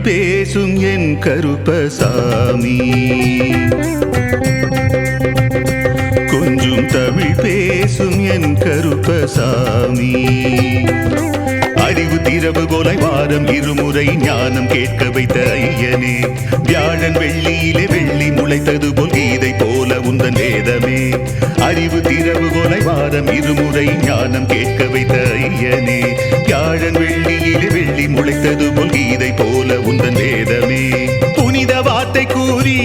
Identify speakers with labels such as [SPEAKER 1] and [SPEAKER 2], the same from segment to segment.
[SPEAKER 1] பேசும் என் கருப்பசாமி. கொஞ்சம் தமிழ் பேசும் என் கருப்பசாமி. அறிவு திறவுகோலை வாரம் இருமுறை ஞானம் கேட்க வைத்த ஐயனே, வியாழன் வெள்ளியிலே வெள்ளி முளைத்தது போல் கீதை போல உந்தன் வேதமே. அறிவு திறவுகோலை வாரம் இருமுறை ஞானம் கேட்க வைத்த ஐயனே, வியாழன் வெள்ளியிலே வெள்ளி முளைத்தது போல் கீதை போல உந்தன் வேதமே. புனித வார்த்தை கூறி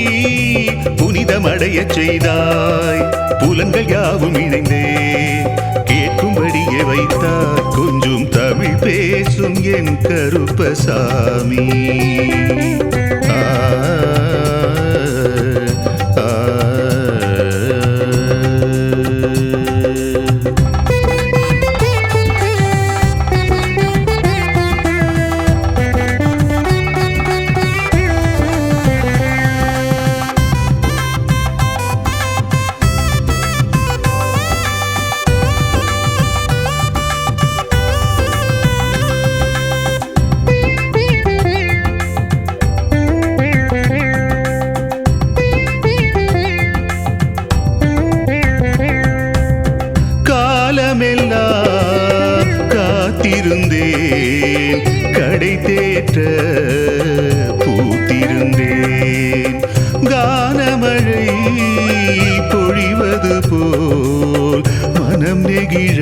[SPEAKER 1] புனிதமடைய செய்தாய், புலன்கள் யாவும் இணைந்தே கேட்கும்படியே வைத்தார். கொஞ்சம் தமிழ் பேசும் என் கருப்பசாமி. காலமெல்லாம் காத்திருந்தேன், கடை தேற்ற பூத்திருந்தேன். கானமழை பொழிவது போல் மனம் நெகிழ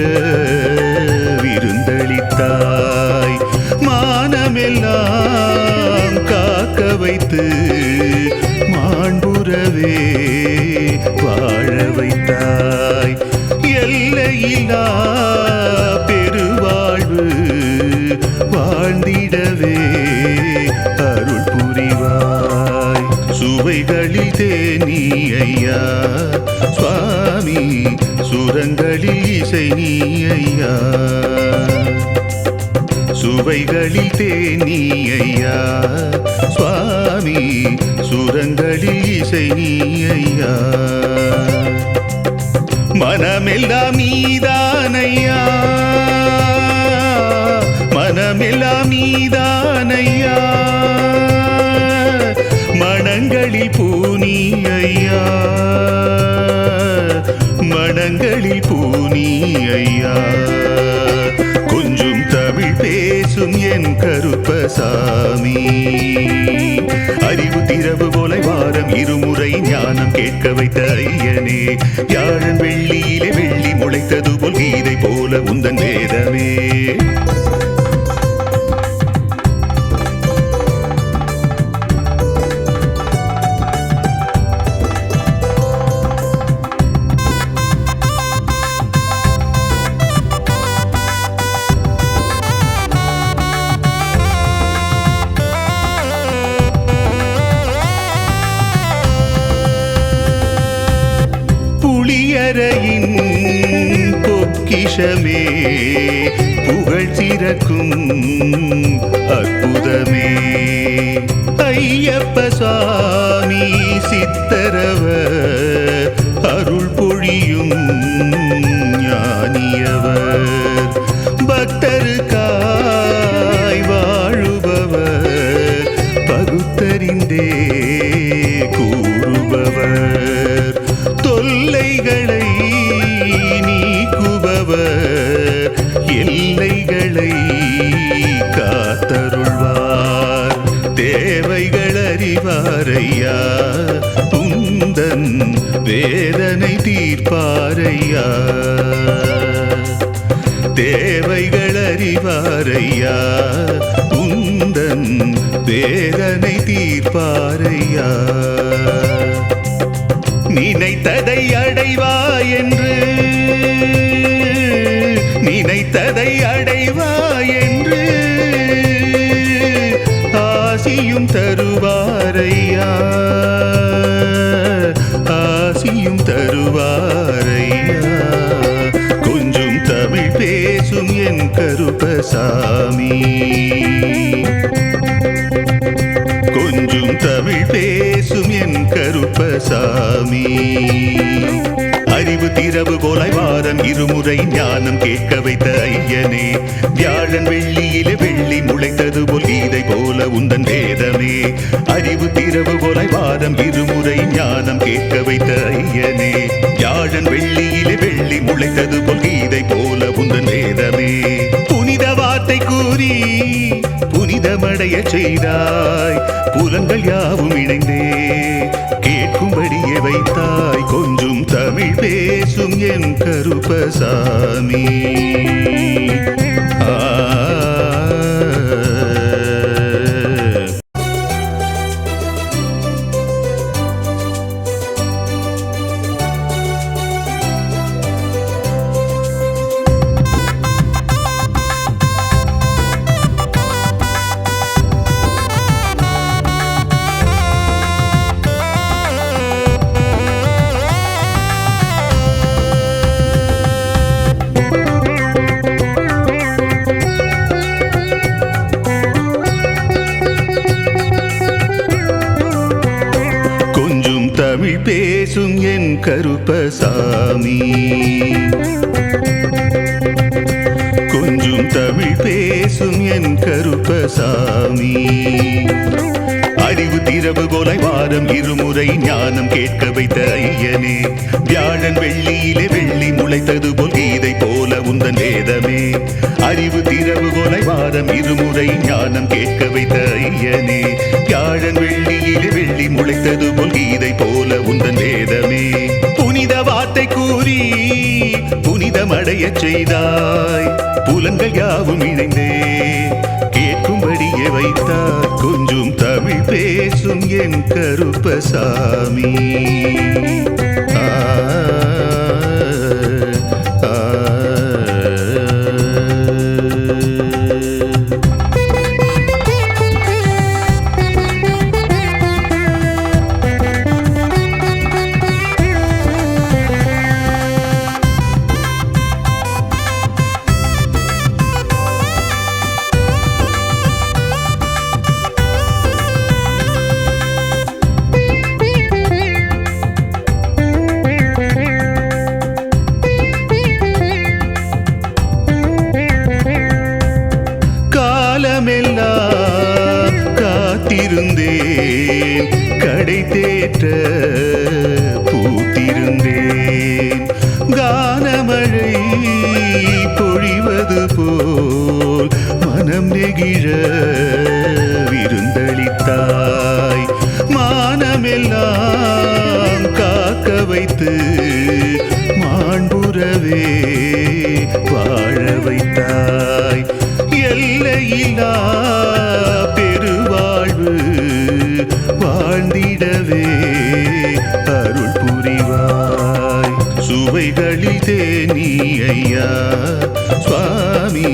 [SPEAKER 1] விருந்தளித்தாய். மானமெல்லாம் காக்க வைத்து மாண்புறவே வாழ வைத்தாய். எல்லையில்லா பெருவாழ்வு வாழ்ந்திடவே அருள் புரிவாய். சுவைகளில் தேனி ஐயா சுவாமி, சுரங்களில் இசை நீ ஐயா. சுவைகளில் தேனி ஐயா சுவாமி, சுரங்களில் இசை நீ ஐயா. மனமெல்லாம் நீதானையா, மனமெல்லாம் நீதானையா. மனங்களில் பூனி ஐயா, மனங்களில் பூனி ஐயா. கொஞ்சம் தமிழ் பேசும் என் கருப்பசாமி. அறிவு திறவுகோலை வாரம் இருமுறை ஞானம் கேட்க வைத்த ஐயனே, வியாழன் வெள்ளியிலே வெள்ளி முளைத்தது போல் கீதை போல உந்தன் வேதமே. புளியரையின் பொக்கிஷமே, புகழ் சிறக்கும் அற்புதமே. ஐயப்ப சுவாமி சித்தரவர் அருள் பொழியும் ஞானியவர். பக்தருக்காய் வாழுபவர், பகுத்தறிந்தே கூறுபவர். தொல்லைகளை நீக்குபவர், எல்லைகளை காத்தருள்வார். தேவைகள் அறிவாரையா, உந்தன் வேதனை தீர்ப்பாரையா. தேவைகள் அறிவாரையா, உந்தன் வேதனை தீர்ப்பாரையா. நினைத்ததை அடைவாய் என்று, நினைத்ததை அடைவாய் என்று ஆசியும் தருவாரையா, ஆசியும் தருவாரையா. கொஞ்சம் தமிழ் பேசும் என் கருப்பசாமி. கொஞ்சம் தமிழ் பேசும் என் கருப்பசாமி. அறிவு திறவுகோலை வாரம் இருமுறை ஞானம் கேட்க வைத்த ஐயனே, வியாழன் வெள்ளியிலே வெள்ளி முளைத்தது போல் கீதை போல உந்தன் வேதம். ஐயனே அறிவு திறவுகோலை வாரம் இருமுறை ஞானம் கேட்க வைத்த ஐயனே வியாழன் வெள்ளியிலே வெள்ளி முளைத்தது போல் கீதை போல உந்தன் வேதமே புனித வார்த்தை கூறி புனிதமடைய செய்தாய் புலன்கள் யாவும் இணைந்தே கேட்கும்படியே வைத்தாய் கொஞ்சம் தமிழ் பேசும் என் கருப்பசாமி தமிழ் பேசும் என் கருப்பசாமி கொஞ்சம் தமிழ் பேசும் என் கருப்பசாமி அறிவு திறவுகோலை வாரம் இருமுறை ஞானம் கேட்க வைத்த ஐயனே வியாழன் வெள்ளியிலே வெள்ளி முளைத்தது போல் கீதை போல உந்தன் வேதமே அறிவு திறவுகோலை வாரம் இருமுறை ஞானம் கேட்க வைத்த ஐயனே வியாழன் வெள்ளியிலே வெள்ளி முளைத்தது போல் கீதை போல உந்தன் வேதமே புனித வார்த்தை கூறி புனிதமடைய செய்தாய் புலன்கள் யாவும் இணைந்தே கேட்கும்படியே வைத்தார் கொஞ்சம் தமிழ் பேசும் என் கருப்பசாமி காலமெல்லாம் காத்திருந்தேன் கடை தேற்ற பூத்திருந்தேன் கானமழை பொழிவது போல் மனம் நெகிழ விருந்தளித்தாய் மானமெல்லாம் காக்க வைத்து மாண்புறவே வாழ வைத்தாய் எல்லையில்லா பெருவாழ்வு வாழ்ந்திடவே அருள் புரிவாய் சுவைகளில் தேனி ஐயா சுவாமி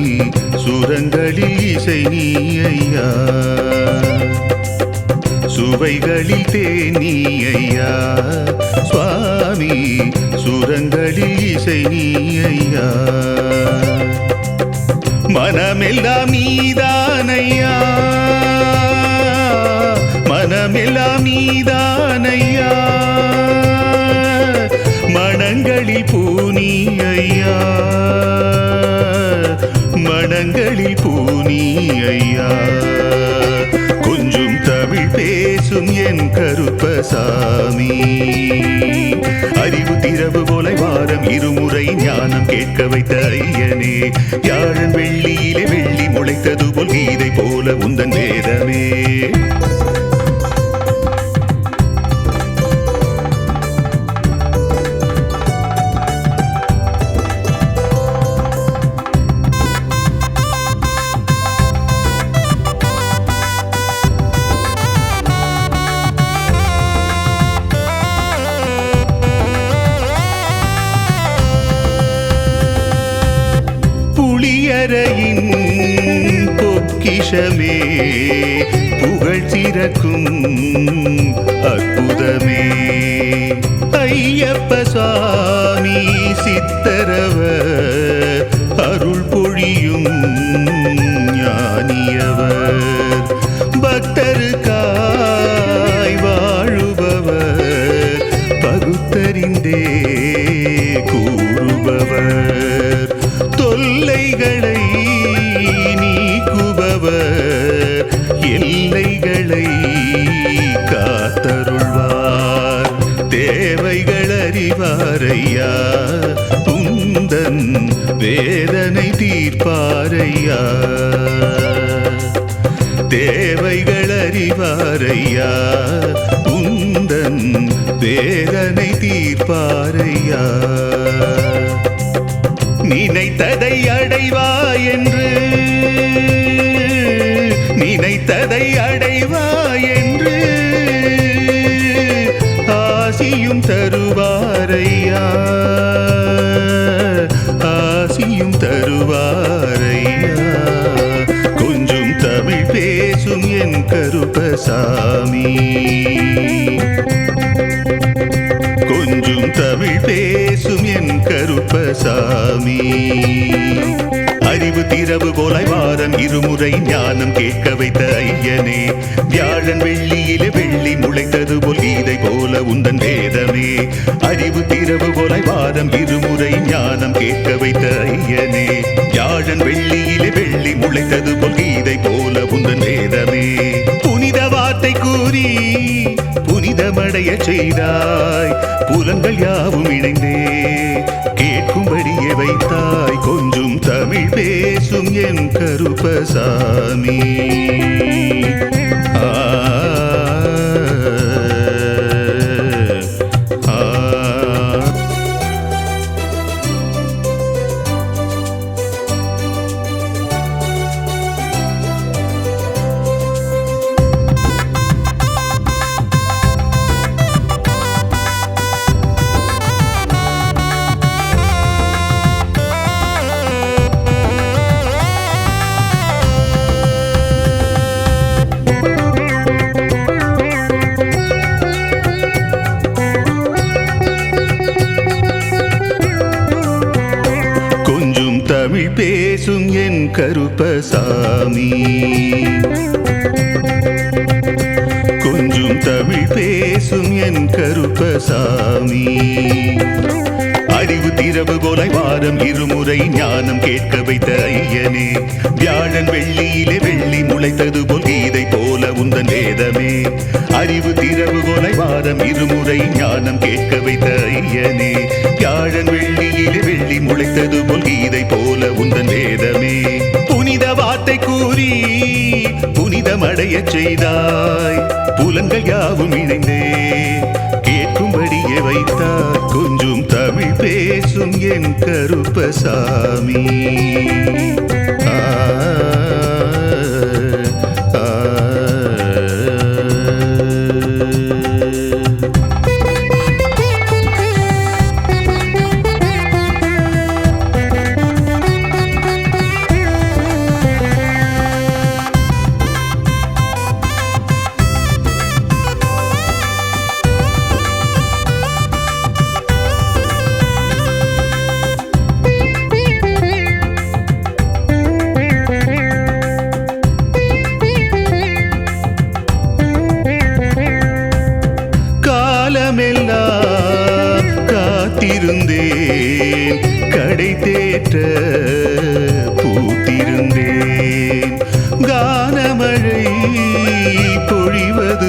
[SPEAKER 1] சுரங்களில் இசை நீ ஐயா சுவைகளில் தேனி ஐயா சுவாமி சுரங்களில் இசை நீ ஐயா மனமெல்லாம் நீதானையா மனமெல்லாம் நீதானையா மனங்களில் பூனி ஐயா மனங்களில் பூனி ஐயா கொஞ்சம் தமிழ் பேசும் என் கருப்பசாமி அறிவு திறவுகோலை வாரம் இருமுறை ஞானம் கேட்க வைத்த ஐயனே வியாழன் வெள்ளியிலே வெள்ளி முளைத்தது போல் கீதை போல உந்தன் வேதமே புளியரையின் பொக்கிஷமே புகழ் சிறக்கும் அற்புதமே ஐயப்ப சுவாமி சித்தரவர் அருள் பொழியும் ஞானியவர் பக்தருக்காய் வாழுபவர் பகுத்தறிந்தே கூறுபவர் தொல்லைகளை நீக்குபவர் எல்லைகளை அறிவாரையா உந்தன் வேதனை தீர்ப்பாரையா தேவைகள் அறிவாரையா உந்தன் வேதனை தீர்ப்பாரையா நினைத்ததை அடைவாய் என்று நினைத்ததை அடைவாய் என்று ஆசியும் தருவாரையா ஆசியும் தருவாரையா கொஞ்சம் தமிழ் பேசும் என் கருப்பசாமி கொஞ்சம் தமிழ் பேசும் என் கருப்பசாமி அறிவு திரவு போலாய் வாரம் இருமுறை ஞானம் கேட்க வைத்த ஐயனே வியாழன் வெள்ளியிலே வெள்ளி முளைத்தது போல் கீதை போல உந்தன் வேதமே அறிவு திரவு போலாய் வாரம் இருமுறை ஞானம் கேட்க வைத்த ஐயனே வியாழன் வெள்ளியிலே வெள்ளி முளைத்தது போல் கீதை போல உந்தன் வேதமே புனித வார்த்தை கூறி புனிதமடைய செய்தாய் புலங்கள் யாவும் இணைந்தே கேட்கும்படியே வைத்தாய் கொஞ்சம் தமிழ் பேசும் என் கருப்பசாமி தமிழ் பேசும் என் கருப்பசாமி கொஞ்சம் தமிழ் பேசும் என் கருப்பசாமி அறிவு திரவு போலாய் வாரம் இருமுறை ஞானம் கேட்க வைத்த ஐயனே வியாழன் வெள்ளியிலே வெள்ளி முளைத்தது போல் கீதை போல உந்தன் வேதமே அறிவு திரவு போலாய் வாரம் இருமுறை ஞானம் கேட்க வைத்த ஐயனே வியாழன் வெள்ளியிலே வெள்ளி முளைத்தது போல் கீதை போல உந்தன் வேதமே புனித வார்த்தை கூறி புனிதமடைய செய்தாய் புலங்கள் யாவும் இணைந்தே கேட்கும்படியே வைத்தார் கொஞ்சம் தமிழ் பேசும் என் கருப்பசாமி காலமெல்லாம் காத்திருந்தேன் கடை தேற்ற